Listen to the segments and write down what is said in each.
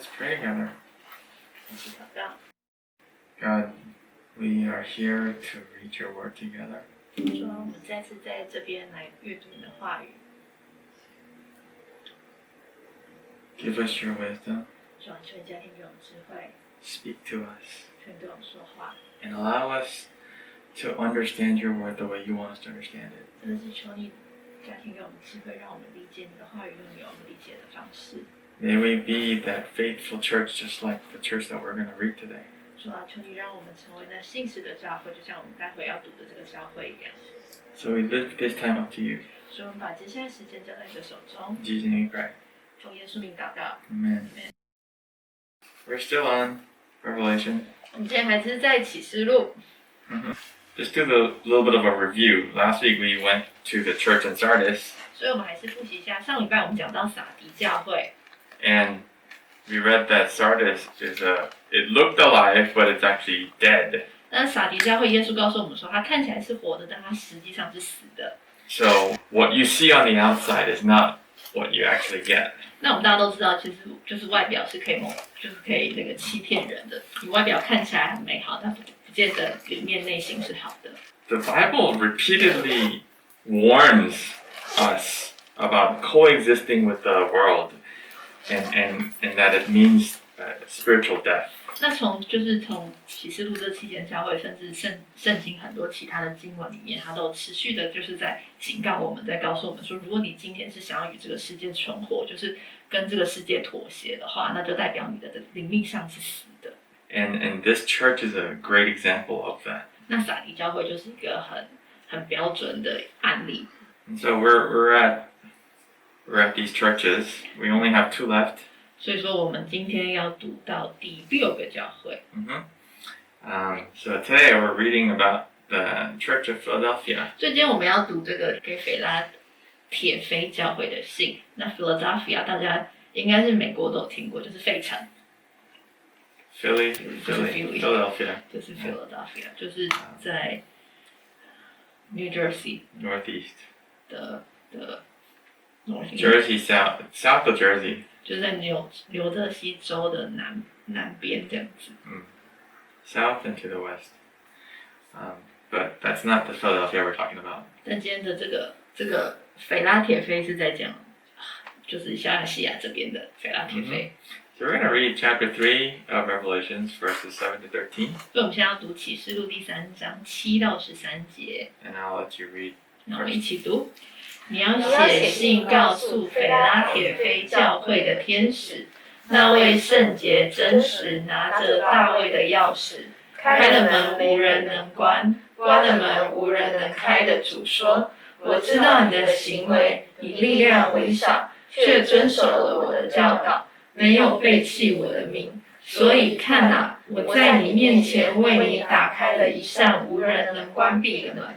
Let's pray together. 一起祷告。 God, we are here to read your word together. 主啊，我们再次在这边来阅读你的话语。 Give us your wisdom. 主啊，求你加添给我们智慧， Speak to us. 求你对我们说话。 And allow us to understand your word the way you want us to understand it. 真的是求你加添给我们智慧，让我们理解你的话语，用你我们理解的方式。 May we be that faithful church just like the church that we're going to read today. 主啊，求你让我们成为那信实的教会，就像我们待会要读的这个教会一样。 So we lift this time up to you. 所以我们把接下来时间交在你的手中。 In Jesus' name we pray. 奉耶稣名祷告。 Amen. We're still on Revelation. 我们今天还是在启示录。 Just do a little bit of a review. Last week we went to the church in Sardis. 所以我们还是复习一下，上礼拜我们讲到撒迪教会。 And we read that Sardis it looked alive, but it's actually dead. 那撒迪教会，耶稣告诉我们说，它看起来是活的，但它实际上是死的。 So what you see on the outside is not what you actually get. 那我们大家都知道，其实就是外表是可以那个欺骗人的。你外表看起来很美好，但不见得里面内心是好的。 The Bible repeatedly warns us about coexisting with the world, and that it means spiritual death. 那从启示录这期间教会，甚至圣经很多其他的经文里面，它都持续的就是在警告我们，在告诉我们说，如果你今天是想要与这个世界存活，就是跟这个世界妥协的话，那就代表你的灵命上是死的。 And this church is a great example of that. 那撒迪教会就是一个很标准的案例。 And so we're at these churches. We only have 2 left. 所以说，我们今天要读到第6个教会。 So today we're reading about the Church of Philadelphia. 所以今天我们要读这个给非拉铁非教会的信。那 Philadelphia 大家应该是美国都有听过，就是费城。Philadelphia. 就是 Philadelphia， 就是在 New Jersey Northeast. 的 Jersey south of Jersey. 就是在纽泽西州的南边这样子。South and to the west. But that's not the Philadelphia we're talking about. 但今天的这个斐拉铁非是在讲，就是小亚细亚这边的斐拉铁非。So we're going to read chapter 3 of Revelations, verses 7 to 13. 所以我们现在要读启示录第3章7到13节。 And I'll let you read. 那我们一起读。你要写信告诉斐拉铁非教会的天使，那位圣洁真实拿着大卫的钥匙，开了门无人能关，关了门无人能开的主说：我知道你的行为，你力量微小，却遵守了我的教导，没有背弃我的名。所以看哪，我在你面前为你打开了一扇无人能关闭的门。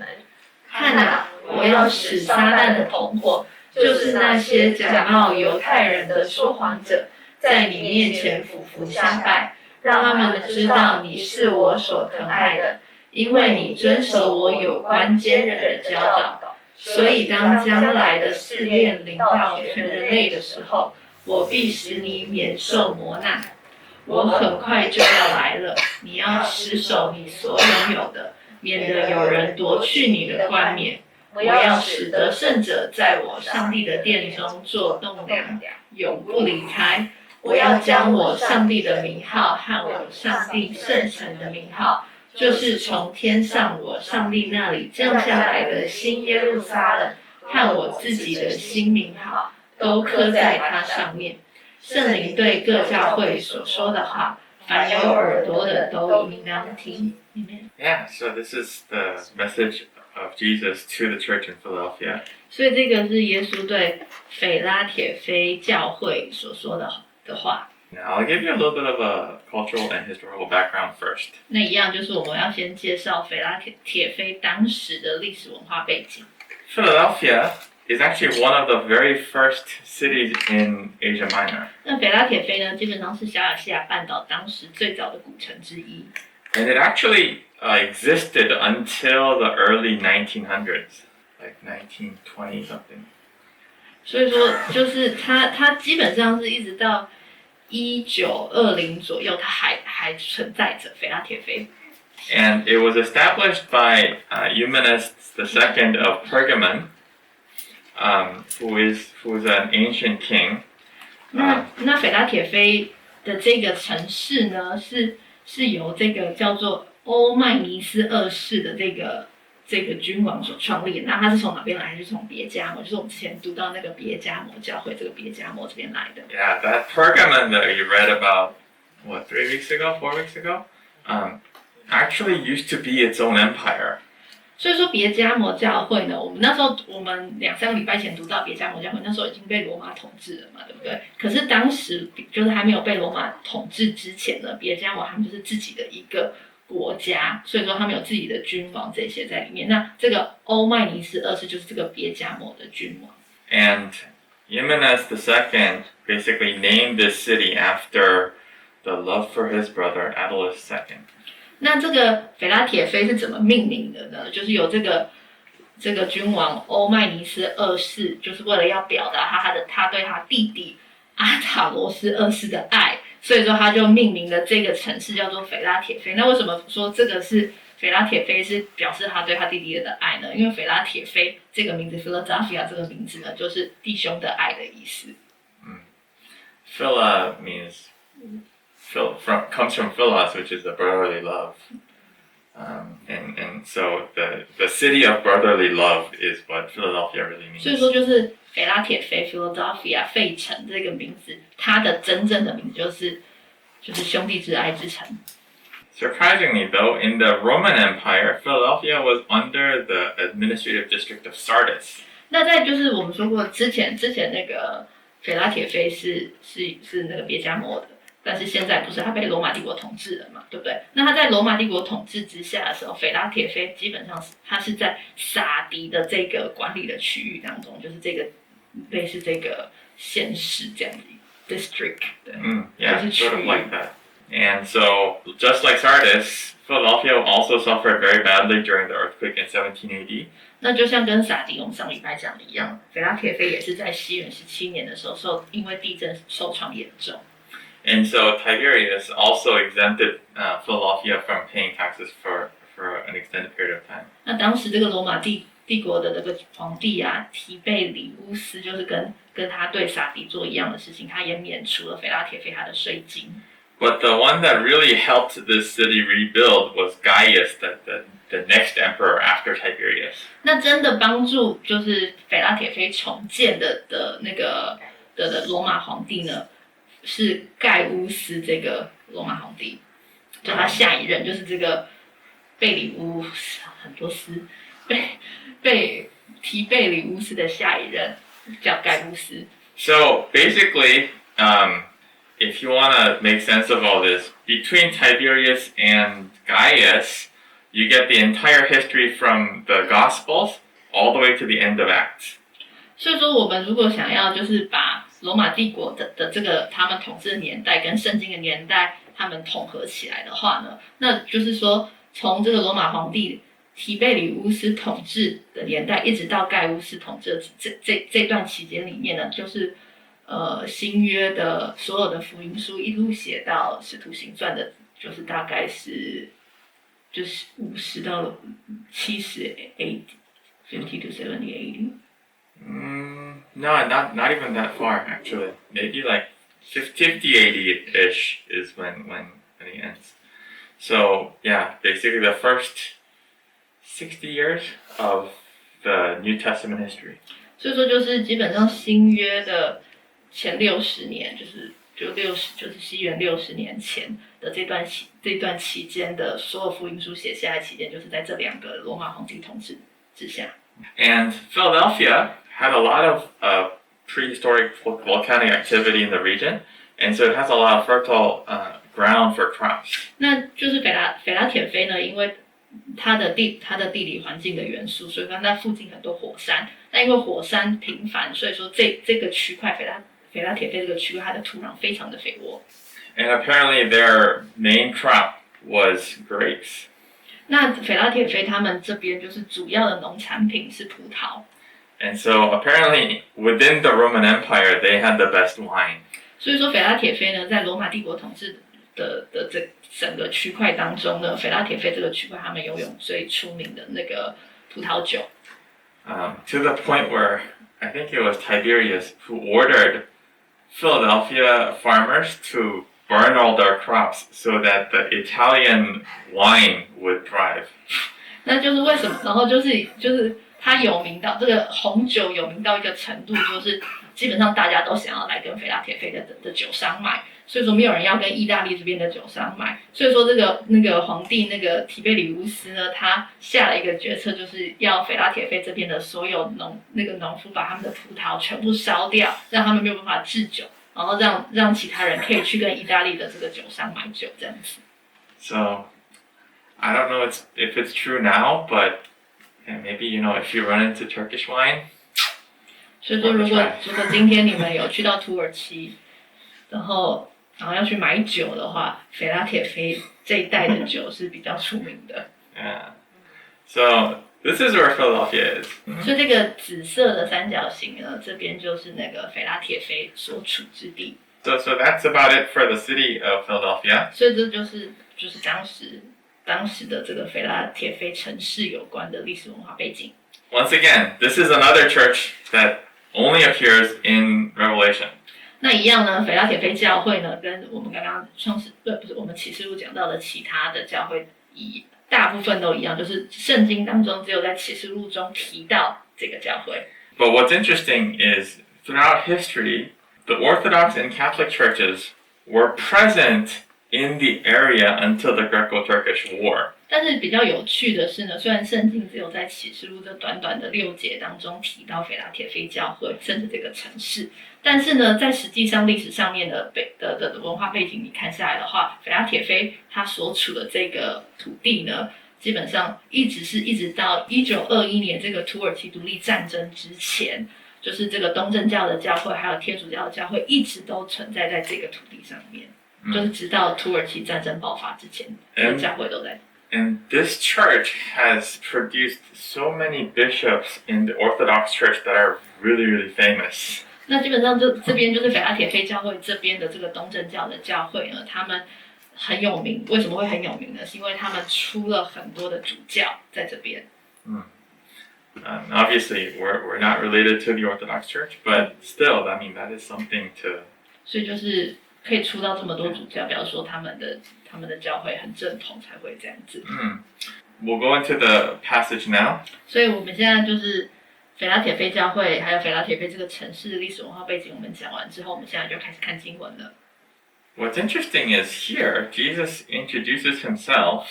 看哪，我要使撒旦的同伙，就是那些假冒犹太人的说谎者，在你面前俯伏下拜，让他们知道你是我所疼爱的，因为你遵守我有关坚忍的教导。所以当将来的试炼临到全人类的时候，我必使你免受磨难。我很快就要来了，你要持守你所拥有的，免得有人夺去你的冠冕。我要使得胜者在我上帝的殿中做栋梁，永不离开。我要将我上帝的名号和我上帝圣城的名号，就是从天上我上帝那里降下来的新耶路撒冷和我自己的新名号，都刻在它上面。圣灵对各教会所说的话，凡有耳朵的都应当听。Yeah, so this is the message of Jesus to the church in Philadelphia. 所以这个是耶稣对斐拉铁非教会所说的话。Now I'll give you a little bit of a cultural and historical background first. 那一样就是我们要先介绍斐拉铁非当时的历史文化背景。Philadelphia is actually one of the very first cities in Asia Minor. 那斐拉铁非呢，基本上是小亚细亚半岛当时最早的古城之一。And it actually existed until the early 1900s, like 1920 something. 所以说，就是它基本上是一直到1920左右，它还存在着腓拉铁非。And it was established by Eumenes II of Pergamon, who is an ancient king. 那腓拉铁非的这个城市呢，是由这个叫做欧迈尼斯二世的这个君王所创立的。那他是从哪边来？还是从别迦摩？就是我们之前读到那个别迦摩教会，这个别迦摩这边来的。Yeah, that Pergamon that you read about, 3 weeks ago, 4 weeks ago, actually used to be its own empire. 所以说别迦摩教会呢，我们2-3个礼拜前读到别迦摩教会，那时候已经被罗马统治了嘛，对不对？可是当时就是还没有被罗马统治之前呢，别迦摩他们就是自己的一个国家，所以说他们有自己的君王这些在里面。那这个欧迈尼斯二世就是这个别迦摩的君王。And Eumenes II basically named this city after the love for his brother Attalus II. 那这个腓拉铁非是怎么命名的呢？就是有这个君王欧迈尼斯二世，就是为了要表达他对他弟弟阿塔罗斯二世的爱，所以说他就命名了这个城市叫做腓拉铁非。那为什么说这个是腓拉铁非是表示他对他弟弟的爱呢？因为腓拉铁非这个名字 Philadelphia 这个名字呢，就是弟兄的爱的意思。Phila means comes from philos, which is a brotherly love. And so the city of brotherly love is what Philadelphia really means. 所以说就是腓拉铁非 Philadelphia 费城这个名字，它的真正的名字就是兄弟之爱之城。Surprisingly, though, in the Roman Empire, Philadelphia was under the administrative district of Sardis. 那在就是我们说过之前那个腓拉铁非是那个别迦摩的。但是现在不是，他被罗马帝国统治了嘛，对不对？那他在罗马帝国统治之下的时候，腓拉铁非基本上他是在撒狄的这个管理的区域当中，就是这个类似这个县市这样子 district 对，yeah, sort of like that. And so, just like Sardis, Philadelphia also suffered very badly during the earthquake in 17 AD. 那就像跟撒狄我们上礼拜讲的一样，腓拉铁非也是在西元17年的时候因为地震受创严重。And so Tiberius also exempted Philadelphia from paying taxes for an extended period of time. 那当时这个罗马帝国的这个皇帝啊，提贝里乌斯就是跟他对撒狄做一样的事情，他也免除了腓拉铁非他的税金。But the one that really helped this city rebuild was Gaius, the next emperor after Tiberius. 那真的帮助就是腓拉铁非重建的那个的罗马皇帝呢？是盖乌斯这个罗马皇帝，就他下一任就是这个贝里乌很多斯被提贝里乌斯的下一任叫盖乌斯。So basically, if you want to make sense of all this, between Tiberius and Gaius, you get the entire history from the Gospels all the way to the end of Acts. 所以说，我们如果想要就是把罗马帝国的这个他们统治的年代跟圣经的年代他们统合起来的话呢，那就是说从这个罗马皇帝提贝里乌斯统治的年代一直到盖乌斯统治的这段期间里面呢，就是新约的所有的福音书一路写到使徒行传的，就是大概是就是50到70 AD 50 to 70 AD。No, not even that far actually. Maybe like 50 80-ish is when it ends. So yeah, basically the first 60 years of the New Testament history. 所以说就是基本上新约的前60年，就是西元60年前的这段期间的所有福音书写下来期间，就是在这2个罗马皇帝统治之下。And Philadelphia had a lot of prehistoric volcanic activity in the region, and so it has a lot of fertile ground for crops. 那就是腓拉铁非呢，因为它的地理环境的元素，所以说它附近很多火山。那因为火山频繁，所以说这个区块腓拉铁非这个区块，它的土壤非常的肥沃。And apparently their main crop was grapes. 那腓拉铁非他们这边就是主要的农产品是葡萄。And so apparently within the Roman Empire they had the best wine. 所以说腓拉铁非呢，在罗马帝国统治的这整个区块当中呢，腓拉铁非这个区块他们拥有最出名的那个葡萄酒。To the point where I think it was Tiberius who ordered Philadelphia farmers to burn all their crops so that the Italian wine would thrive. 那就是为什么？然后就是它有名到这个红酒有名到一个程度，就是基本上大家都想要来跟腓拉铁非的酒商买，所以说没有人要跟意大利这边的酒商买。所以说那个皇帝那个提贝里乌斯呢，他下了一个决策，就是要腓拉铁非这边的所有农夫把他们的葡萄全部烧掉，让他们没有办法制酒，然后让其他人可以去跟意大利的这个酒商买酒这样子。So I don't know if it's true now, but maybe if you run into Turkish wine. 所以说，如果今天你们有去到土耳其，然后要去买酒的话，腓拉铁非这一带的酒是比较出名的。Yeah. So this is where Philadelphia is. 所以这个紫色的三角形呢，这边就是那个腓拉铁非所处之地。So that's about it for the city of Philadelphia. 所以这就是当时的这个腓拉铁非城市有关的历史文化背景。Once again, this is another church that only appears in Revelation. 那一样呢，腓拉铁非教会呢，跟我们刚刚我们启示录讲到的其他的教会，大部分都一样，就是圣经当中只有在启示录中提到这个教会。But what's interesting is throughout history, the Orthodox and Catholic churches were present in the area until the Greco-Turkish War. 但是比较有趣的是呢，虽然圣经只有在启示录这短短的6节当中提到腓拉铁非教会，甚至这个城市，但是呢，在实际上历史上面的文化背景你看下来的话，腓拉铁非它所处的这个土地呢，基本上一直到1921年这个土耳其独立战争之前，就是这个东正教的教会还有天主教的教会一直都存在在这个土地上面，就是直到土耳其战争爆发之前，这个教会都在。And this church has produced so many bishops in the Orthodox Church that are really, really famous. 那基本上这边就是腓拉铁非教会这边的这个东正教的教会呢，他们很有名。为什么会很有名呢？是因为他们出了很多的主教在这边。Obviously, we're not related to the Orthodox Church, but still, I mean, that is something to. 所以就是可以出到这么多主教，表示说他们的教会很正统才会这样子。We'll go into the passage now. 所以我们现在就是腓拉铁非教会还有腓拉铁非这个城市的历史文化背景，我们讲完之后，我们现在就开始看经文了。What's interesting is here, Jesus introduces himself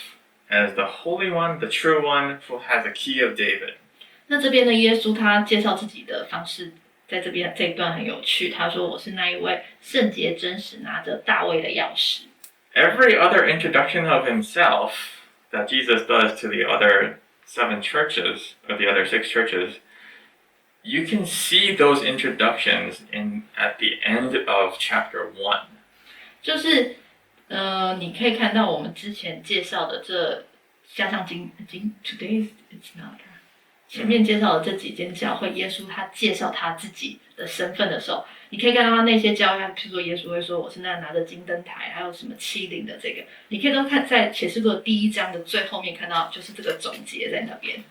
as the Holy One, the True One, who has a key of David. 那这边的耶稣他介绍自己的方式，在这边这一段很有趣。他说：“我是那一位圣洁真实拿着大卫的钥匙。” Every other introduction of himself that Jesus does to the other 7 churches, or the other 6 churches, you can see those introductions at the end of chapter 1. 就是你可以看到我们之前介绍的这加上today it's not 前面介绍的这几间教会，耶稣他介绍他自己的身份的时候，你可以看到他那些教会，譬如说耶稣会说我是那拿着金灯台，还有什么欺凌的这个，你可以都看在启示录的第1章的最后面看到，就是这个总结在那边。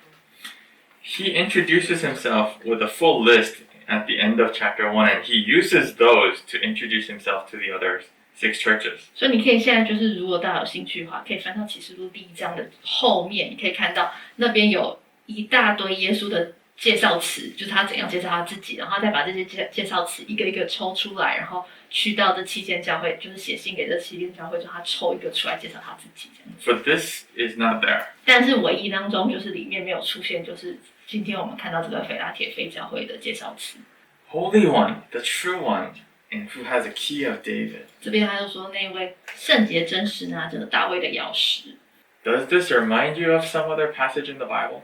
He introduces himself with a full list at the end of chapter 1, and he uses those to introduce himself to the other 6 churches. 所以你可以现在就是如果大家有兴趣的话，可以翻到启示录第1章的后面，你可以看到那边有一大堆耶稣的介绍词，就是他怎样介绍他自己，然后再把这些介绍词一个一个抽出来，然后去到这7间教会，就是写信给这7间教会，说他抽一个出来介绍他自己这样子。But this is not there. 但是唯一当中就是里面没有出现，就是今天我们看到这个腓拉铁非教会的介绍词。Holy One, the True One, and who has a key of David. 这边他就说那位圣洁真实拿着大卫的钥匙。Does this remind you of some other passage in the Bible?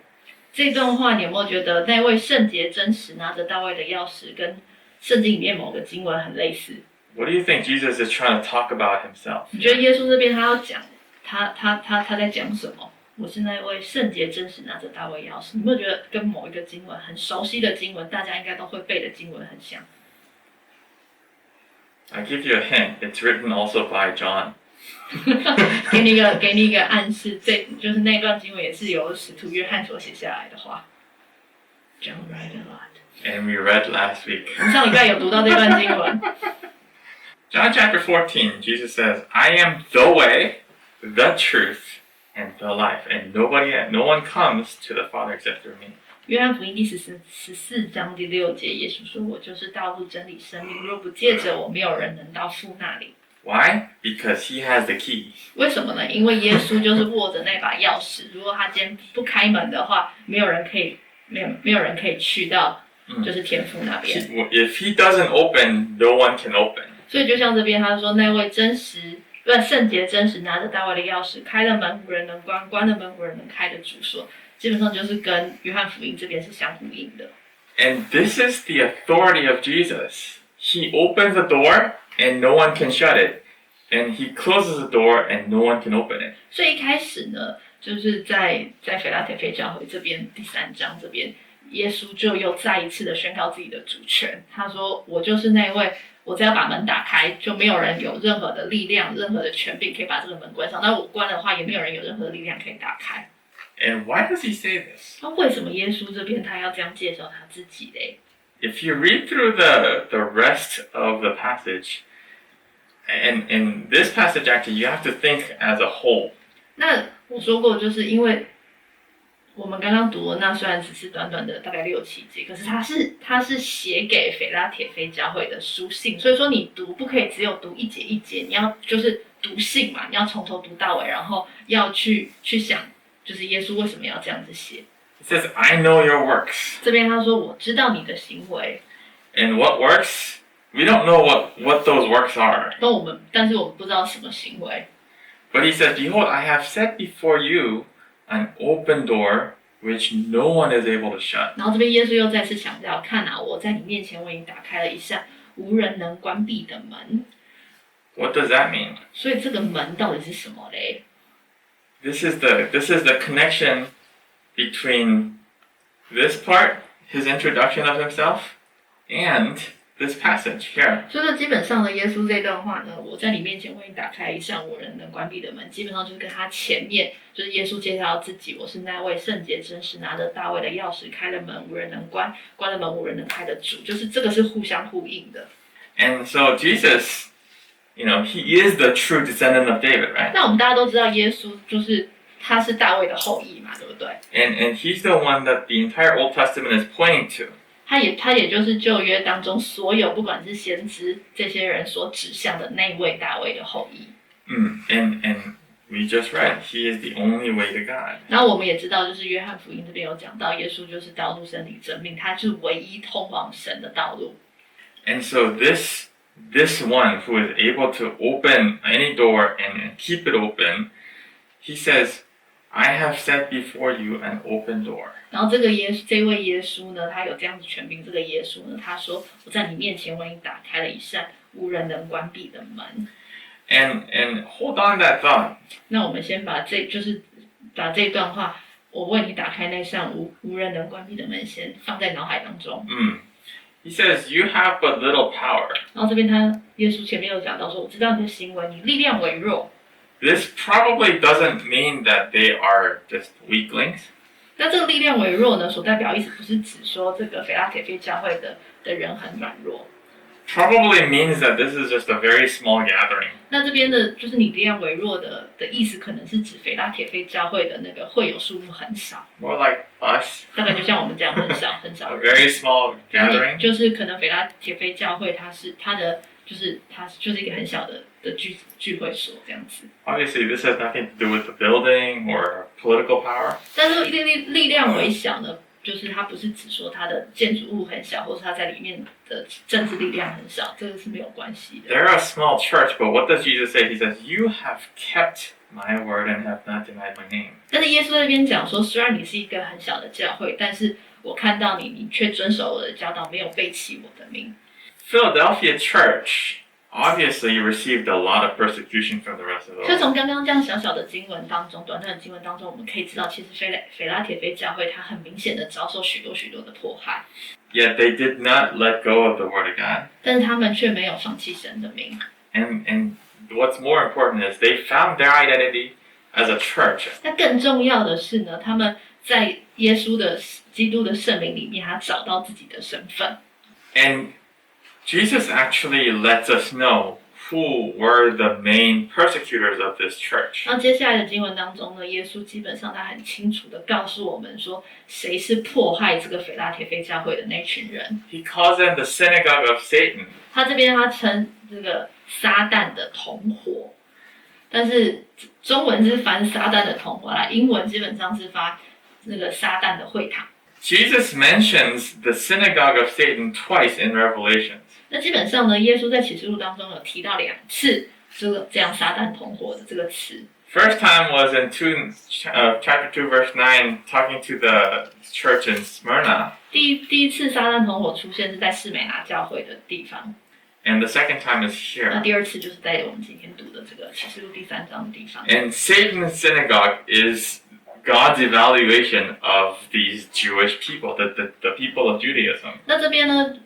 这段话你有没有觉得那位圣洁真实拿着大卫的钥匙跟圣经里面某个经文很类似？ What do you think Jesus is trying to talk about himself? 你觉得耶稣这边他要讲他在讲什么？我是那位圣洁真实拿着大卫钥匙。你有没有觉得跟某一个经文很熟悉的经文，大家应该都会背的经文很像 I give you a hint. It's written also by John. 给你一个暗示，就是那段经文也是由使徒约翰所写下来的话。John read a lot. And we read last week. 我们上礼拜有读到这段经文。John chapter 14, Jesus says, I am the way, the truth, and the life, and no one comes to the Father except through me. 约翰福音第14章第6节，耶稣说：“我就是道路、真理、生命，若不借着我，没有人能到父那里。” Why? Because he has the key. 为什么呢？因为耶稣就是握着那把钥匙，如果他今天不开门的话，没有人可以去到就是天父那边。If he doesn't open, no one can open. 所以就像这边他说，那位圣洁真实拿着大卫的钥匙，开了门无人能关，关了门无人能开的主说，基本上就是跟约翰福音这边是相呼应的。And this is the authority of Jesus. He opens the door and no one can shut it. And he closes the door and no one can open it. 所以一开始呢，就是在腓拉铁非教会这边第3章这边，耶稣就又再一次的宣告自己的主权。他说：“我就是那位，我只要把门打开，就没有人有任何的力量、任何的权柄可以把这个门关上。那我关的话，也没有人有任何的力量可以打开。” And why does he say this? 那为什么耶稣这边他要这样介绍他自己嘞？ If you read through the rest of the passage, and in this passage actually, you have to think as a whole. 那我说过，就是因为我们刚刚读的那虽然只是短短的大概6、7节，可是它是写给腓拉铁非教会的书信，所以说你读不可以只有读一节一节，你要就是读信嘛，你要从头读到尾，然后要去想，就是耶稣为什么要这样子写。It says, I know your works. 这边他说我知道你的行为。And what works? We don't know what those works are. 但是我们不知道什么行为。But he says, Behold, I have set before you an open door which no one is able to shut. 然后这边耶稣又再次强调，看啊，我在你面前为你打开了一扇无人能关闭的门。What does that mean? 所以这个门到底是什么嘞？ This is the connection between this part, his introduction of himself, and this passage here. 所以说基本上呢，耶稣这段话呢，我在你面前为你打开一扇无人能关闭的门，基本上就是跟他前面就是耶稣介绍自己，我是那位圣洁真实拿着大卫的钥匙，开了门无人能关，关了门无人能开的主，就是这个是互相呼应的。And so Jesus, he is the true descendant of David, right? 那我们大家都知道，耶稣就是他是大卫的后裔嘛，对不对？ And he's the one that the entire Old Testament is pointing to. 他也就是旧约当中所有不管是先知这些人所指向的那位大卫的后裔。And we just read, he is the only way to God. 然后我们也知道，就是约翰福音这边有讲到，耶稣就是道路、真理、生命，他是唯一通往神的道路。And so this one who is able to open any door and keep it open, he says, I have set before you an open door. 然后这位耶稣呢，他有这样子权柄。这个耶稣呢，他说：“我在你面前为你打开了一扇无人能关闭的门。” And hold on that thought. 那我们先把这段话，我为你打开那扇无人能关闭的门，先放在脑海当中。He says, you have but little power. 然后这边耶稣前面有讲到说：“我知道你的行为，你力量微弱。” This probably doesn't mean that they are just weaklings. 那这个力量微弱呢，所代表意思不是指说这个腓拉铁非教会的人很软弱。Probably means that this is just a very small gathering. 那这边的就是你力量微弱的意思，可能是指腓拉铁非教会的那个会友数目很少。More like us. 大概就像我们这样很少很少 A very small gathering. 就是可能腓拉铁非教会它就是一个很小的聚会所这样子。Obviously, this has nothing to do with the building or political power. 但是力量微小呢，就是它不是指说它的建筑物很小，或是它在里面的政治力量很少，这个是没有关系的。They're a small church, but what does Jesus say? He says, "You have kept my word and have not denied my name." 但是耶稣在那边讲说，虽然你是一个很小的教会，但是我看到你却遵守我的教导，没有背弃我的名。Philadelphia church obviously received a lot of persecution from the rest of the 所以 world. 从刚刚这样小小的经文当中，短短的经文当中，我们可以知道，其实腓拉铁非教会它很明显的遭受许多的迫害。Yet they did not let go of the word of God. 但是他们却没有放弃神的名。And what's more important is they found their identity as a church. 那更重要的是呢，他们在耶稣的基督的圣名里面，他找到自己的身份。And Jesus actually lets us know who were the main persecutors of this church. 那接下来的经文当中呢，耶稣基本上他很清楚的告诉我们说，谁是迫害这个腓拉铁非教会的那群人。He calls them the synagogue of Satan. 他这边他称这个撒旦的同伙，但是中文是翻撒旦的同伙啦，英文基本上是翻那个撒旦的会堂。Jesus mentions the synagogue of Satan twice in Revelations. 那基本上呢，耶稣在启示录当中有提到2次这样撒旦同伙的这个词。First time was in chapter 2, verse 9, talking to the church in Smyrna. 第一次撒旦同伙出现是在士美拿教会的地方。And the second time is here. 那第2次就是在我们今天读的这个启示录第3章的地方。And Satan's synagogue is God's evaluation of these Jewish people, the people of Judaism. 那这边呢，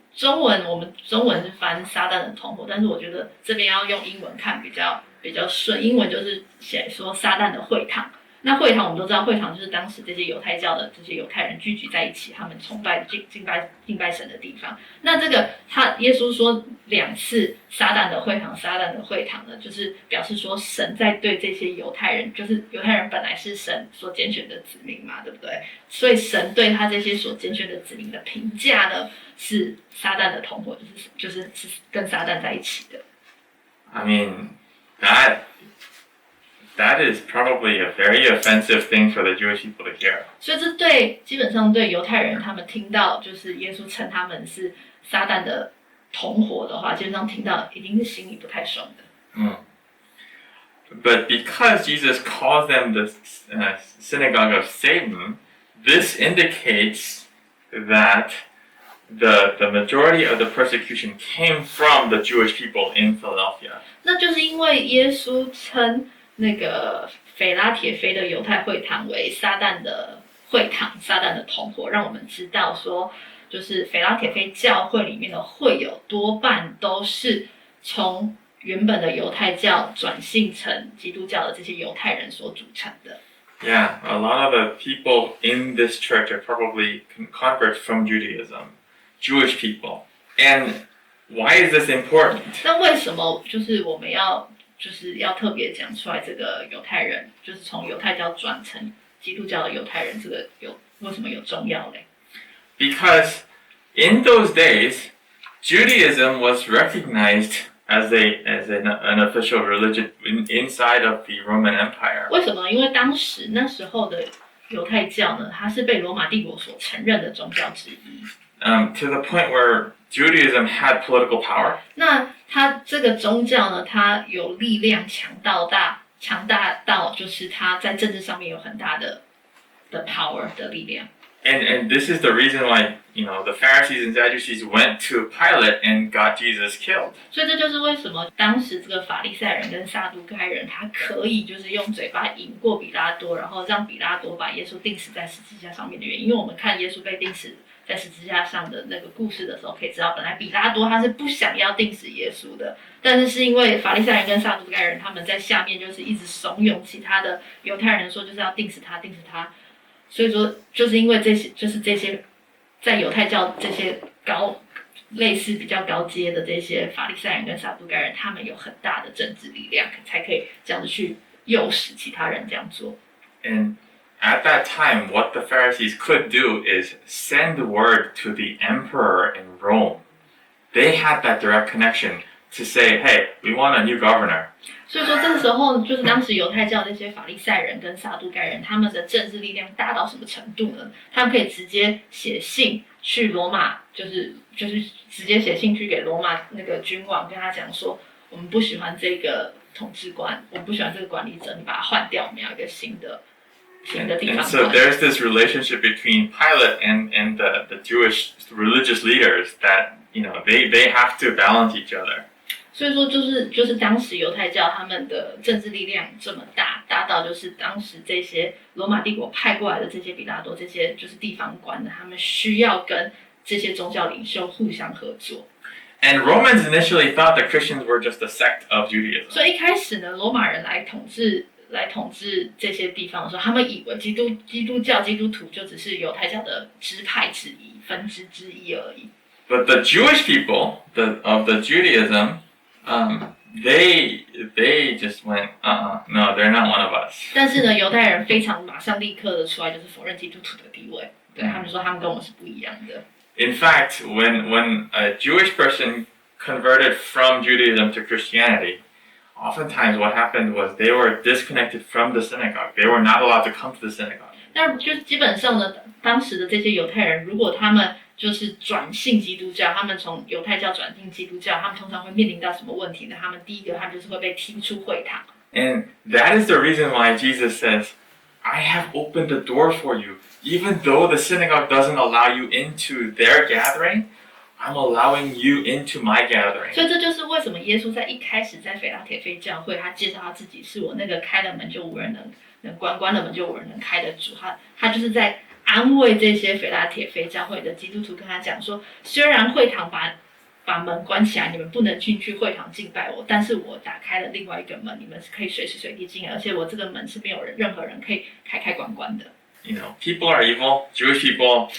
我们中文是翻撒旦的同伙，但是我觉得这边要用英文看比较顺。英文就是写说撒旦的会堂。那会堂我们都知道，会堂就是当时这些犹太教的这些犹太人聚集在一起，他们崇拜敬拜神的地方。那这个耶稣说2次撒旦的会堂呢，就是表示说神在对这些犹太人，就是犹太人本来是神所拣选的子民嘛，对不对？所以神对他这些所拣选的子民的评价呢，是撒旦的同伙，就是跟撒旦在一起的。I mean, that is probably a very offensive thing for the Jewish people to hear. 所以这基本上对犹太人他们听到就是耶稣称他们是撒旦的同伙的话，基本上听到一定是心里不太爽的。But because Jesus calls them the synagogue of Satan, this indicates that the majority of the persecution came from the Jewish people in Philadelphia. 那就是因为耶稣称那个腓拉铁非的犹太会堂为撒旦的会堂，撒旦的同伙，让我们知道说，就是腓拉铁非教会里面的会友多半都是从原本的犹太教转信成基督教的这些犹太人所组成的。Yeah, a lot of the people in this church are probably converts from Judaism, Jewish people. And why is this important? 那为什么就是我们要特别讲出来这个犹太人，就是从犹太教转成基督教的犹太人，这个为什么有重要嘞？ Because in those days, Judaism was recognized as an official religion inside of the Roman Empire. 为什么？因为那时候的犹太教呢，它是被罗马帝国所承认的宗教之一。To the point where Judaism had political power. 那它这个宗教呢，它有力量强大到就是它在政治上面有很大的 power 的力量。And this is the reason why, the Pharisees and Sadducees went to Pilate and got Jesus killed. 所以这就是为什么当时这个法利赛人跟撒都该人，他可以就是用嘴巴赢过比拉多，然后让比拉多把耶稣钉死在十字架上面的原因。因为我们看耶稣被钉死在十字架上的那个故事的时候，可以知道本来比拉多他是不想要钉死耶稣的，但是因为法利赛人跟撒都该人他们在下面就是一直怂恿其他的犹太人说就是要钉死他。所以说，就是因为这些在犹太教这些类似比较高阶的这些法利赛人跟撒都该人，他们有很大的政治力量，才可以这样子去诱使其他人这样做。And at that time, what the Pharisees could do is send word to the emperor in Rome. They had that direct connection to say, hey, we want a new governor. 所以说，这个时候就是当时犹太教这些法利赛人跟撒都该人，他们的政治力量大到什么程度呢？他们可以直接写信去罗马，就是直接写信去给罗马那个君王，跟他讲说，我们不喜欢这个统治官，我们不喜欢这个管理者，你把他换掉，我们要一个新的地方。And so there's this relationship between Pilate and the Jewish religious leaders that they have to balance each other. 所以说就是当时犹太教他们的政治力量这么大到就是当时这些罗马帝国派过来的这些比拉多这些就是地方官的，他们需要跟这些宗教领袖互相合作。And Romans initially thought that Christians were just a sect of Judaism. 所以一开始呢，罗马人来统治这些地方的时候，他们以为基督教基督徒就只是犹太教的支派之一、分支之一而已。But the Jewish people of the Judaism, they just went, no, they're not one of us. 但是呢，犹太人马上立刻的出来就是否认基督徒的地位，对他们说他们跟我们是不一样的。In fact, when a Jewish person converted from Judaism to Christianity, oftentimes what happened was they were disconnected from the synagogue. They were not allowed to come to the synagogue. 那就基本上呢，当时的这些犹太人，如果他们就是转信基督教，他们从犹太教转进基督教，他们通常会面临到什么问题呢？他们第一个，他们就是会被踢出会堂。And that is the reason why Jesus says, I have opened the door for you. Even though the synagogue doesn't allow you into their gathering, I'm allowing you into my gathering. 所以这就是为什么耶稣在一开始在腓拉铁非教会，他介绍他自己是我那个开了门就无人能关，关了门就无人能开的主。他就是在安慰这些腓拉铁非教会的基督徒，跟他讲说，虽然会堂把门关起来，你们不能进去会堂敬拜我，但是我打开了另外一个门，你们是可以随时随地进来，而且我这个门是没有任何人可以开关的。You know, people are evil. Jewish people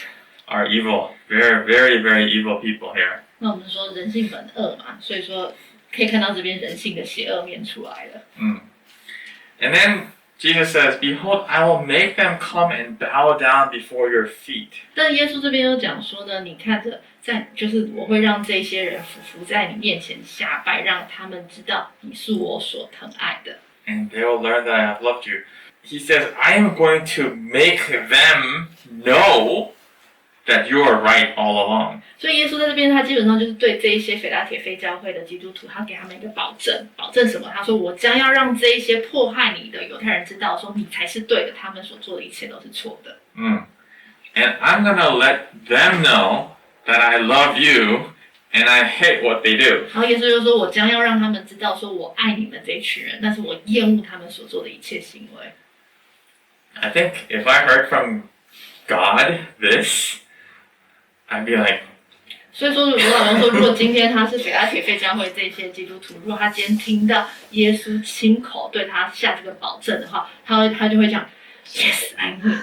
are evil. Very, very, very evil people here. 那我们说人性本恶嘛，所以说可以看到这边人性的邪恶面出来了。And then Jesus says, Behold, I will make them come and bow down before your feet. 但耶稣这边又讲说呢，你看着就是我会让这些人伏在你面前下拜，让他们知道你是我所疼爱的。And they will learn that I have loved you. He says, I am going to make them know that you are right all along. 所以耶稣在这边，他基本上就是对这一些腓拉铁非教会的基督徒，他给他们一个保证，保证什么？他说：“我将要让这一些迫害你的犹太人知道，说你才是对的，他们所做的一切都是错的。” And I'm gonna let them know that I love you and I hate what they do. 然后耶稣就说：“我将要让他们知道，说我爱你们这一群人，但是我厌恶他们所做的一切行为。” I think if I heard from God this, I'd be like, 所以说，我老公说，如果今天他是腓拉铁非教会这些基督徒，如果他今天听到耶稣亲口对他下这个保证的话，他就会讲 ，Yes, I'm good.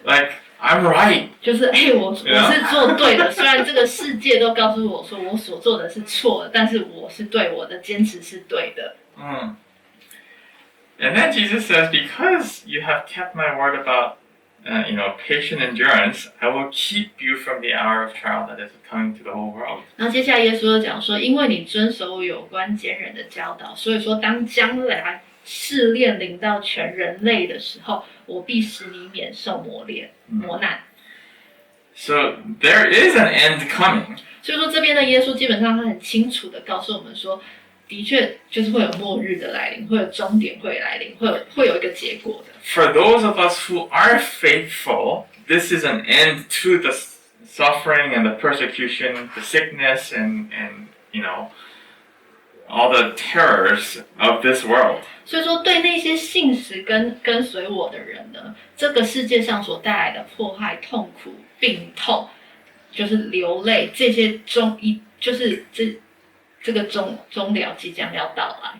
Like I'm right. 就是我是做对的，虽然这个世界都告诉我说我所做的是错的，但是我是对，我的坚持是对的。And then Jesus says, because you have kept my word about, patient endurance, I will keep you from the hour of trial that is coming to the whole world. 然后接下来耶稣就讲说，因为你遵守有关坚忍的教导，所以说当将来试炼临到全人类的时候，我必使你免受磨难。So there is an end coming. 所以说这边的耶稣基本上他很清楚的告诉我们说，的确就是会有末日的来临，会有终点会来临，会有一个结果的。For those of us who are faithful, this is an end to the suffering and the persecution, the sickness and all the terrors of this world. 所以说，对那些信实跟随我的人呢，这个世界上所带来的迫害、痛苦、病痛，就是流泪，这些就是这个终了即将要到来。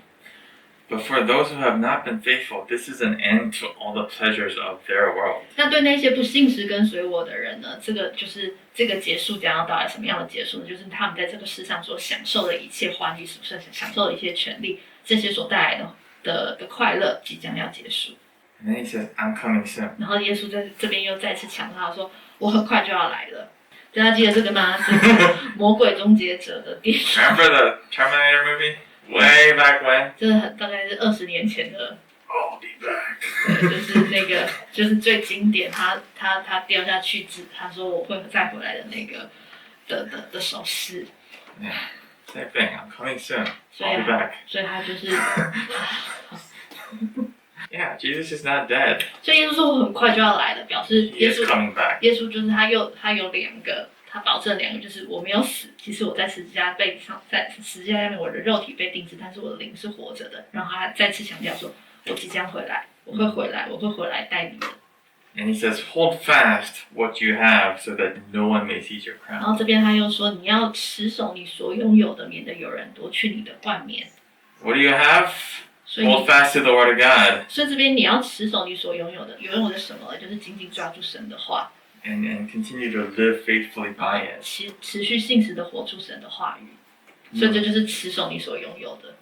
But for those who have not been faithful, this is an end to all the pleasures of their world. 那对那些不信实跟随我的人呢，这个结束将要到来，什么样的结束呢？就是他们在这个世上所享受的一切欢愉，所享受的一些权利，这些所带来的快乐即将要结束。And then he says, I'm coming soon. 然后耶稣在这边又再次强调说，我很快就要来了。大家记得这个吗？这是魔鬼终结者的电影。Remember the Terminator movie? Way back when? 这大概是20年前的。I'll be back. 对，就是那个，就是最经典，他掉下去他说我会再回来的那个的手势。Yeah, same thing. I'm coming soon. I'll be back. 所以他就是。Yeah, Jesus is not dead. 所以耶稣说我很快就要来了，表示耶稣 coming back. 耶稣就是他有2个，他保证2个，就是我没有死，其实我在十字架在十字架下面，我的肉体被钉死，但是我的灵是活着的。然后他再次强调说，我即将回来，我会回来带你们。And he says, hold fast what you have so that no one may seize your 然后 crown. 这边他又说，你要持守你所拥有的，免得有人夺去你的冠冕。What do you have? 所以 Hold fast to the word of God 所以这边你要持守你所拥有的，拥有的什么？就是紧紧抓住神的话， and continue to live faithfully by it. 持续信实的活出神的话语。所以这就是持守你所拥有的。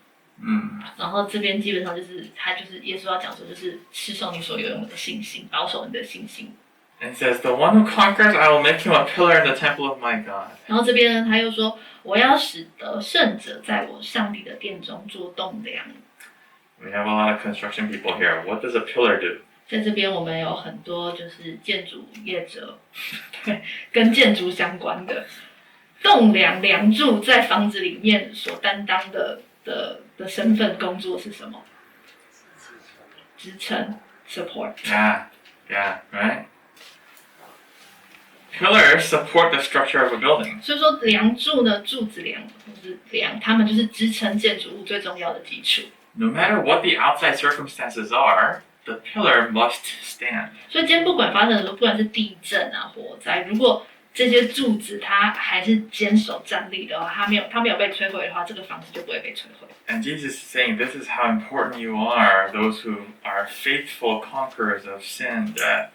然后这边基本上就是他就是耶稣要讲说，就是持守你所拥有的信心，保守你的信心。And it says, the one who conquers, I will make him a pillar in the temple of my God. 然后这边呢，他又说，我要使得胜者在我上帝的殿中做栋梁。We have a lot of construction people here. What does a pillar do? 在这边我们有很多就是建筑业者，对，跟建筑相关的栋梁梁柱在房子里面所担当的身份工作是什么？支撑 support。 Yeah, right? Pillars support the structure of a building. 所以说梁柱呢，柱子梁或是梁，它们就是支撑建筑物最重要的基础。No matter what the outside circumstances are, the pillar must stand. 所以今天不管发生什么，不管是地震啊、火灾，如果这些柱子它还是坚守站立的话，它没有被摧毁的话，这个房子就不会被摧毁。And Jesus is saying, this is how important you are, those who are faithful conquerors of sin, death.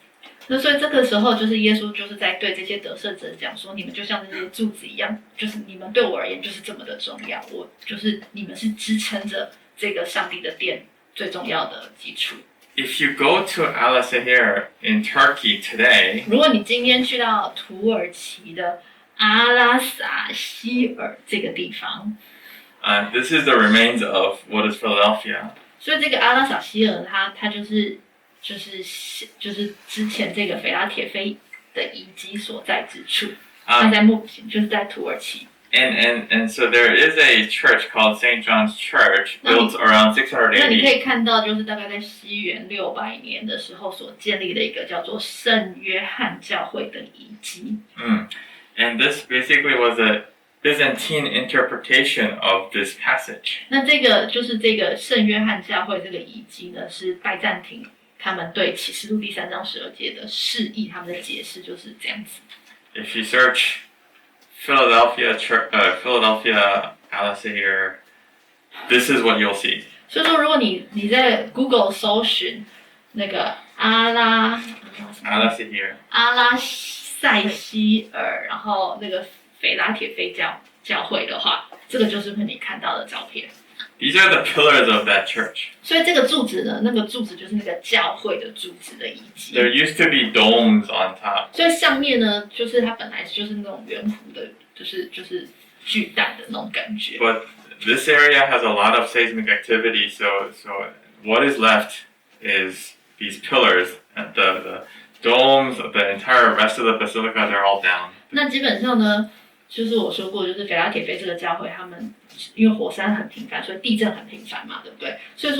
那所以这个时候，就是耶稣就是在对这些得胜者讲说，你们就像这些柱子一样，就是你们对我而言就是这么的重要，我就是你们是支撑着这个上帝的殿最重要的基础。If you go to Al-Sahir in Turkey today, 如果你今天去到土耳其的阿拉萨希尔这个地方， this is the remains of what is Philadelphia. 所以这个阿拉萨希尔它就是之前这个腓拉铁非的遗迹所在之处，它在目前就是在土耳其。And so there is a church called St. John's Church built around 那你可 680. 以看到，就是大概在西元600年的时候所建立的一个叫做圣约翰教会的遗迹。And this basically was a Byzantine interpretation of this passage. 那这个就是这个圣约翰教会这个遗迹呢，是拜占庭他们对启示录第3章12节的释义，他们的解释就是这样子。If you search Philadelphia Al-Sahir, this is what you'll see. 所以说，如果你在 Google 搜寻那个阿拉塞希尔，然后那个腓拉铁非教会的话，这个就是你看到的照片。These are the pillars of that church. 所以这个柱子呢，那个柱子就是那个教会的柱子的遗迹。 There used to be domes on top. 所以上面呢，就是它本来就是那种圆弧的，就是巨大的那种感觉。 But this area has a lot of seismic activity, so what is left is these pillars. And the domes, the entire rest of the basilica, they're all down. 那基本上呢，就是我说过，就是腓拉铁非这个教会，他们因为火山很频繁，所以地震很频繁嘛，对不对？所以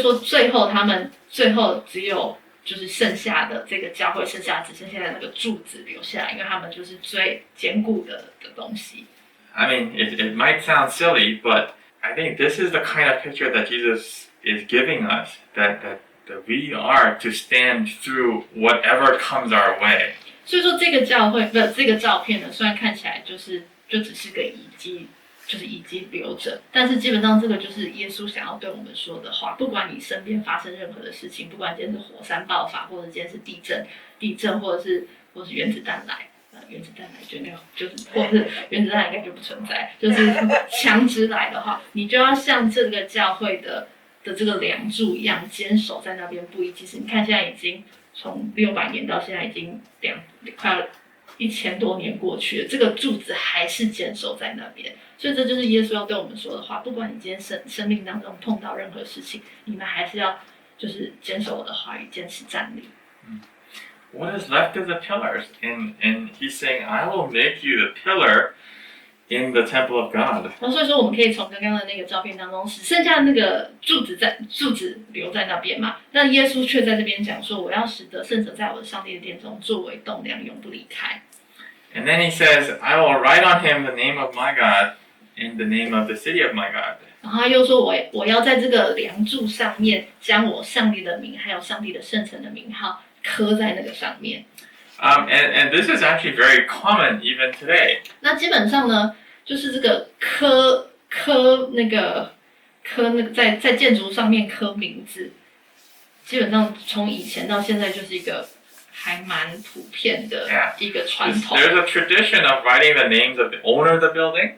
说最后他们只有就是剩下的这个教会，只剩下的那个柱子留下来，因为他们就是最坚固的东西。I mean, it might sound silly, but I think this is the kind of picture that Jesus is giving us, that we are to stand through whatever comes our way. 所以说这个教会这个照片呢，虽然看起来就只是个遗迹，就是遗迹留着，但是基本上这个就是耶稣想要对我们说的话。不管你身边发生任何的事情，不管今天是火山爆发，或者今天是地震，或者是原子弹来，原子弹来或者是原子弹应该就不存在，就是强直来的话，你就要像这个教会的这个梁柱一样坚守在那边不移。其实你看现在已经从600年到现在已经快1000多年过去了，这个柱子还是坚守在那边。所以这就是耶稣要对我们说的话，不管你今天生命当中碰到任何事情，你们还是要就是坚守我的话语，坚持站立。What is left is the pillars, and he's saying, I will make you the pillar in the temple of God. 然后所以说我们可以从刚刚的那个照片当中，只剩下那个柱子留在那边嘛，那耶稣却在这边讲说，我要使得圣者在我的上帝的殿中作为栋梁，永不离开。And then he says, I will write on him the name of my God and the name of the city of my God. 然后他又说我要在这个梁柱上面将我上帝的名还有上帝的圣城的名号刻在那个上面。And this is actually very common even today. 那基本上呢，就是这个刻那个在建筑上面刻名字，基本上从以前到现在就是一个还蛮普遍的一个传统。There's a tradition of writing the names of the owner of the building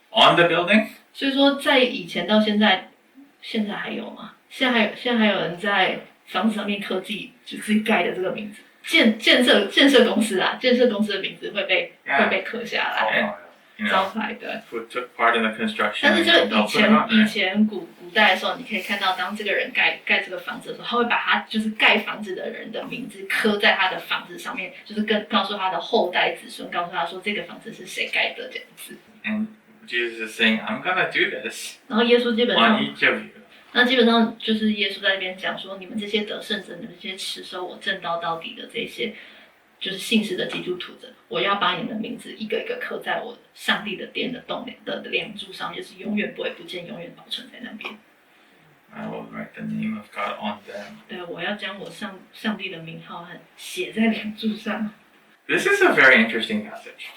on the building. 所以说，在以前到现在还有吗？现在还有人在房子上面刻自己盖的这个名字。建设公司啊，建设公司的名字会被刻下来，招牌对。Who took part in the construction? 但是就以前古代的时候，你可以看到，当这个人盖这个房子的时候，他会把他就是盖房子的人的名字刻在他的房子上面，就是告诉他的后代子孙，告诉他说这个房子是谁盖的这样子。And Jesus is saying, I'm gonna do this. 然后耶稣基本上 on each of you. 那基本上就是耶稣在那边讲说，你们这些得胜者，你们这些持守我正道到底的这些，就是信实的基督徒者，我要把你们的名字一个一个刻在我上帝的殿的梁柱上，就是永远不会不见，永远保存在那边。I will write the name of God on them. 对，我要将我上帝的名号写在梁柱上。This is a very interesting passage.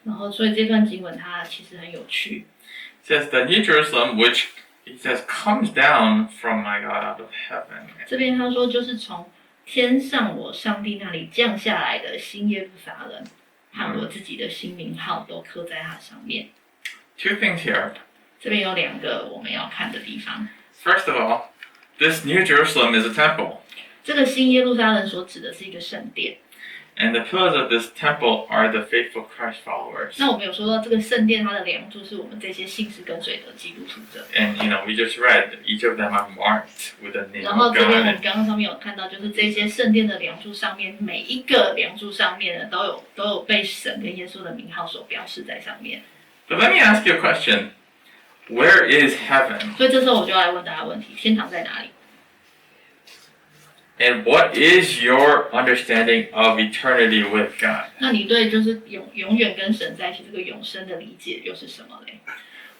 然后，所以这段经文它其实很有趣。It says the New Jerusalem, which it says comes down from my God out of heaven. 这边他说就是从天上我上帝那里降下来的新耶路撒冷，和我自己的新名号都刻在它上面。Two things here. 这边有2个我们要看的地方。First of all, this New Jerusalem is a temple. 这个新耶路撒冷所指的是一个圣殿。And the pillars of this temple are the faithful Christ followers. 那我们有说到这个圣殿，它的梁柱是我们这些信实跟随的基督徒者。And we just read each of them are marked with the name 然后 of 这边我 God. 们刚刚上面有看到，就是这些圣殿的梁柱上面，每一个梁柱上面呢，都有被神跟耶稣的名号所标示在上面。But let me ask you a question. Where is heaven? 所以这时候我就来问大家问题：天堂在哪里？ And what is your understanding of eternity with God? 那你对就是永远跟神在一起这个永生的理解又是什么嘞？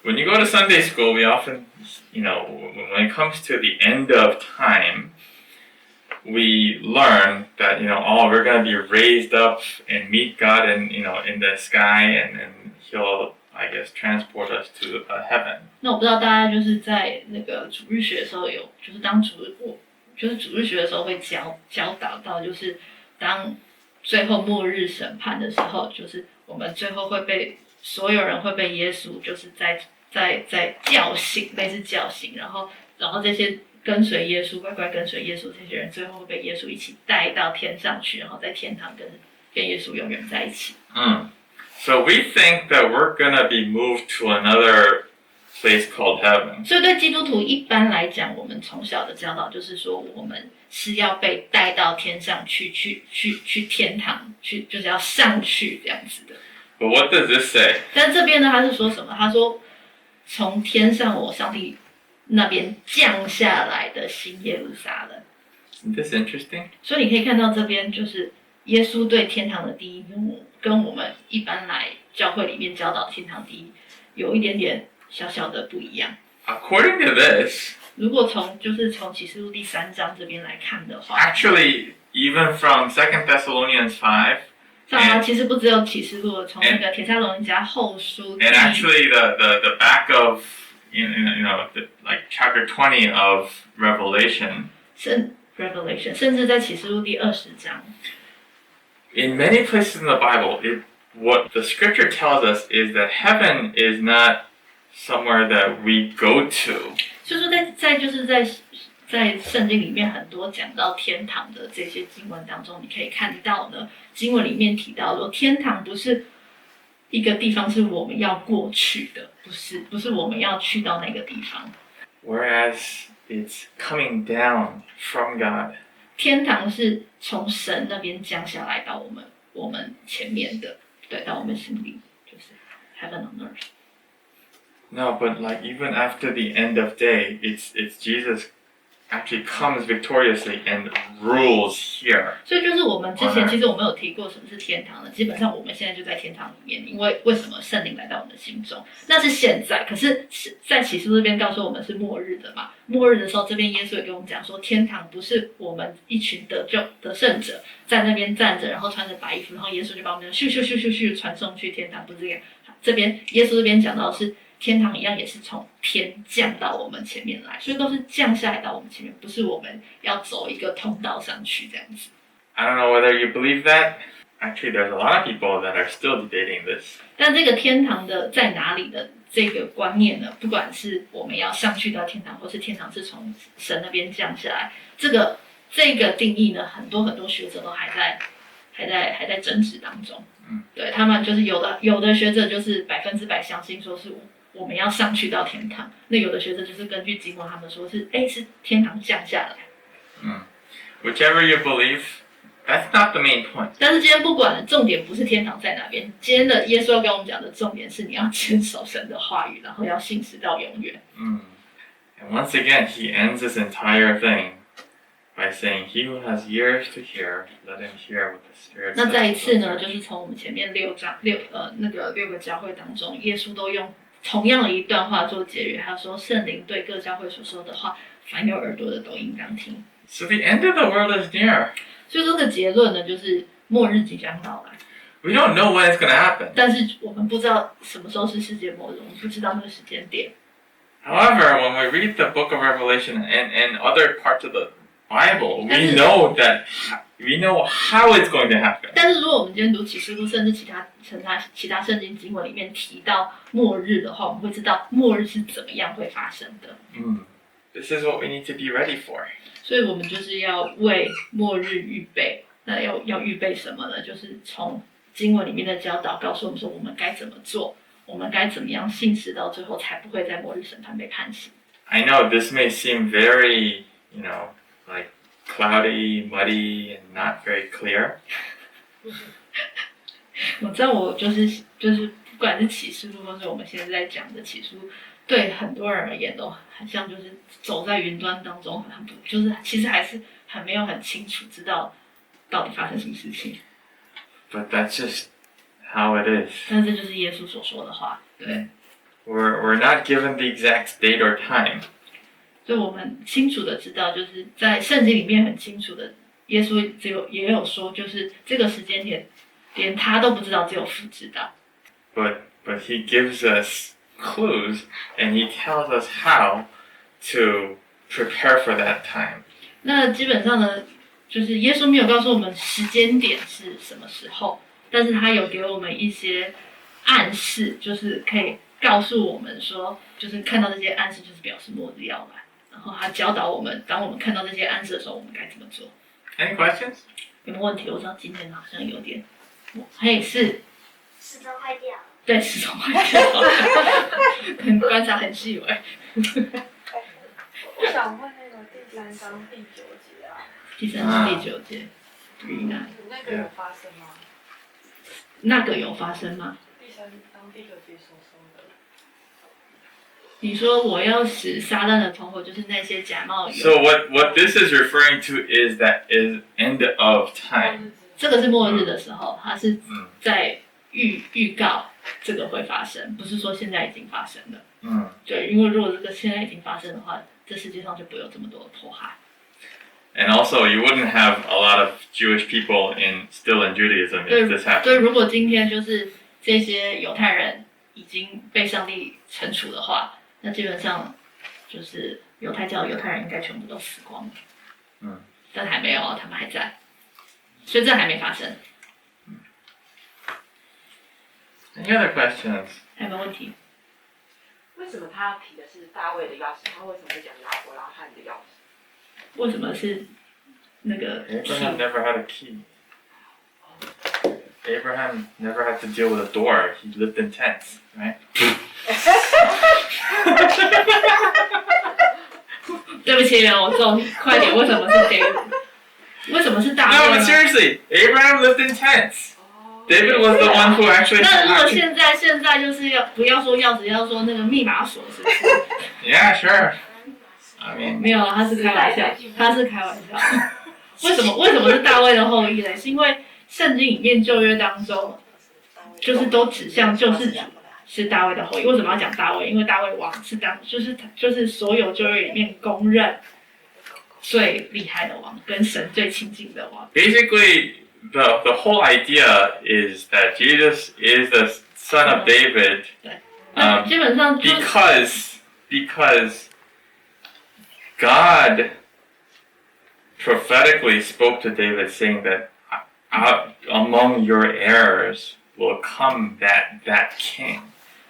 When you go to Sunday school, we often, when it comes to the end of time, we learn that, we're going to be raised up and meet God in the sky and He'll, I guess, transport us to heaven. 那我不知道大家就是在那个主日学的时候有，就是当主日学的时候会教导到，就是当最后末日审判的时候，就是我们最后所有人会被耶稣就是在叫醒，类似叫醒，然后这些跟随耶稣、乖乖跟随耶稣这些人，最后会被耶稣一起带到天上去，然后在天堂跟耶稣永远在一起。So we think that we're gonna be moved to another place called heaven. 所以对基督徒一般来讲，我们从小的教导就是说，我们是要被带到天上去天堂，就是要上去这样子的。But what does this say? 但这边呢，他是说什么？他说从天上我上帝那边降下来的新耶路撒冷。Isn't this interesting? 所以你可以看到这边就是耶稣对天堂的定义跟我们一般来教会里面教导天堂定义有一点点小小的不一样。According to this, 如果从启示录第3章这边来看的话 actually, even from 2 Thessalonians 5, 其实不只有启示录，从那个帖撒罗尼迦后书 and actually the back of like chapter 20 of Revelation, 甚至在启示录第20章。in many places in the Bible, what the scripture tells us is that heaven is not somewhere that we go to. 所以说在圣经里面很多讲到天堂的这些经文当中，你可以看到呢，经文里面提到说，天堂不是一个地方是我们要过去的，不是我们要去到那个地方。Whereas it's coming down from God. 天堂是从神那边降下来到我们前面的，对，到我们心里，就是 heaven on earth. No, but like even after the end of day, it's Jesus actually comes victoriously and rules here. 所以就是我们之前其实我们有提过什么是天堂的，基本上我们现在就在天堂里面，因为为什么圣灵来到我们的心中？那是现在，可是在启示录这边告诉我们是末日的嘛？末日的时候，这边耶稣也跟我们讲说，天堂不是我们一群得胜者在那边站着，然后穿着白衣服，然后耶稣就把我们咻咻咻咻咻传送去天堂，不是这样。这边耶稣这边讲到的是。天堂一样也是从天降到我们前面来，所以都是降下来到我们前面，不是我们要走一个通道上去这样子。I don't know whether you believe that. Actually, there's a lot of people that are still debating this. 但这个天堂的在哪里的这个观念呢？不管是我们要上去到天堂，或是天堂是从神那边降下来，这个定义呢，很多学者都还在争执当中。对他们就是有的学者就是100%相信说是我们要上去到天堂，那有的学者就是根据经文，他们说是天堂降下来。Whichever you believe, that's not the main point. 但是今天不管了，重点不是天堂在哪边，今天的耶稣要跟我们讲的重点是你要坚守神的话语，然后要信实到永远。And once again, he ends this entire thing by saying, "He who has ears to hear, let him hear what the Spirit says." 那再一次呢，就是从我们前面6个教会当中，耶稣都用同样的一段话做结语，他说圣灵对各教会所说的话，凡有耳朵的都应当听。So the end of the world is near. 所以这个结论呢，就是末日即将到来。We don't know when it's going to happen. 但是我们不知道什么时候是世界末日，我们不知道那个时间点。However, when we read the book of Revelation and other parts of the Bible, we know how it's going to happen. 但是如果我们今天读启示录，甚至其他圣经经文里面提到末日的话，我们会知道末日是怎么样会发生的。This is what we need to be ready for. 所以我们就是要为末日预备。那要预备什么呢？就是从经文里面的教导告诉我们说，我们该怎么做，我们该怎么样信实到最后，才不会在末日审判被判刑。I know this may seem very, like cloudy, muddy, and not very clear. 我知道，我就是不管是启示录，或是我们现在在讲的启示录，对很多人而言都很像就是走在云端当中，就是其实还是很没有很清楚知道到底发生什么事情。But that's just how it is. 但这就是耶稣所说的话，对。We're not given the exact date or time. 所以我们清楚的知道，就是在圣经里面很清楚的，耶稣也有说，就是这个时间点，连他都不知道，只有父知道。But he gives us clues and he tells us how to prepare for that time. 那基本上呢，就是耶稣没有告诉我们时间点是什么时候，但是他有给我们一些暗示，就是可以告诉我们说，就是看到这些暗示，就是表示末日要来。然后他教导我们，当我们看到这些暗示的时候，我们该怎么做。Any questions? 有没有问题？我知道今天好像有点，是时钟坏掉了。对，时钟坏掉了，可能观察很细微。我想问那个第3章第9节啊。第3章第9节，39。那个有发生吗？那个有发生吗？第3章第9节所说的。你说我要使撒旦的同伙，就是那些假冒。So what this is referring to is end of time. 这个是末日的时候，它是在预告这个会发生，不是说现在已经发生了。对，因为如果这个现在已经发生的话，这世界上就不会有这么多的迫害。And also, you wouldn't have a lot of Jewish people still in Judaism if this happened. 对，如果今天就是这些犹太人已经被上帝惩处的话，那基本上就是犹太教的犹太人应该全部都死光了。但还没有啊，他们还在，所以这还没发生。Any other questions? 还有没有问题？为什么他要提的是大卫的钥匙？他为什么会讲亚伯拉罕的钥匙？为什么是那个 Abraham never had a key. Abraham never had to deal with a door. He lived in tents, right? 对不起了，我揍你！快点，为什么是 David？ 为什么是大卫 No, 呢 but seriously, Abraham lived in tents. David was the one who actually. 那如果现在就是不要说钥匙，要说那个密码锁，是不是？ Yeah, sure. I mean, 没有啊，他是开玩笑，他是开玩笑。为什么是大卫的后裔呢？是因为圣经里面旧约当中，就是都指向救世主是大卫的后裔。为什么要讲大卫？因为大卫王是就是所有旧约里面公认最厉害的王，跟神最亲近的王。Basically, the whole idea is that Jesus is the son of David. 基本上because God prophetically spoke to David, saying that out among your heirs will come that king.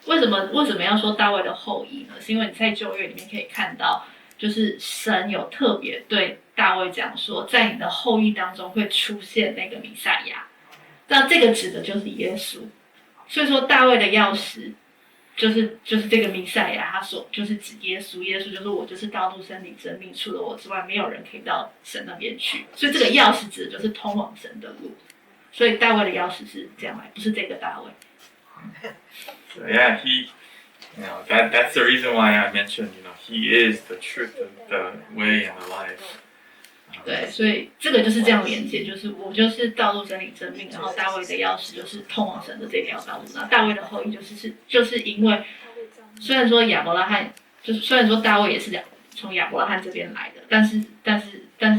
为什么要说大卫的后裔呢？是因为你在旧约里面可以看到，就是神有特别对大卫讲说，在你的后裔当中会出现那个弥赛亚。那这个指的就是耶稣。所以说大卫的钥匙就是这个弥赛亚，他所就是指耶稣，耶稣就是我，就是道路、真理、生命，除了我之外，没有人可以到神那边去。所以这个钥匙指的就是通往神的路。所以大卫的钥匙是这样来，不是这个大卫。So yeah, that's the reason why I mentioned, he is the truth, the way, and the life. 对，所以这个就是这样连接，就是我就是道路、真理、生命，然后大卫的钥匙就是通往神的这条道路，然后大卫的后裔就是因为虽然说亚伯拉罕虽然说大卫也是从亚伯拉罕这边来的，但是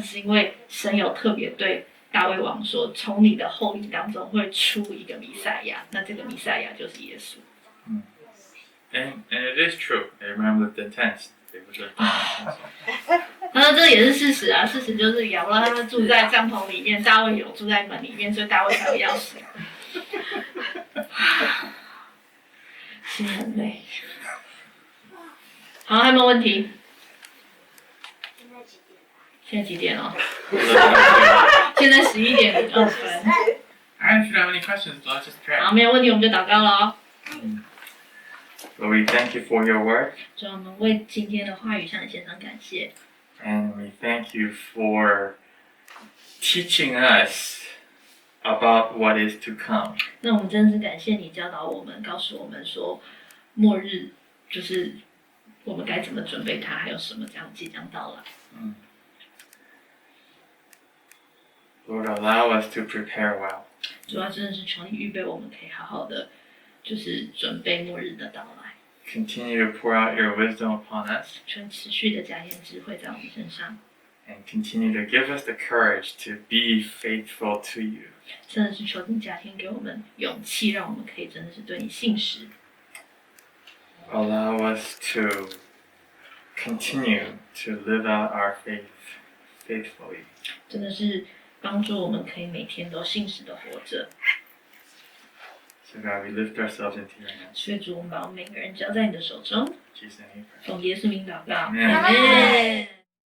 是因为神有特别对大卫王说，从你的后裔当中会出一个弥赛亚，那这个弥赛亚就是耶稣。And it is true. I remember the tense. 那这也是事实啊，事实就是亚伯拉罕住在帐篷里面，大卫有住在门里面，所以大卫才有钥匙。心很累。好，还有没有问题？现在几点哦？现在11点02分。I don't have any questions. Let's just pray. 好，没有问题，我们就祷告了哦。Lord, we thank you for your word. 主，我们为今天的话语向你献上感谢。And we thank you for teaching us about what is to come. 那我们真的是感谢你教导我们，告诉我们说，末日就是我们该怎么准备它，还有什么将即将到来。Lord, allow us to prepare well. 主要真的是求你预备我们可以好好的，就是准备末日的到来。Continue to pour out your wisdom upon us. 求你持续的加添智慧在我们身上。And continue to give us the courage to be faithful to you. 真的是求你加添给我们勇气，让我们可以真的是对你信实。Allow us to continue to live out our faith faithfully. 真的是帮助我们可以每天都信实的活着。So God, we lift ourselves into your hands. 所以主，我们把我们每个人交在你的手中。Jesus' name we pray. 奉耶稣名祷告， Amen. 阿门。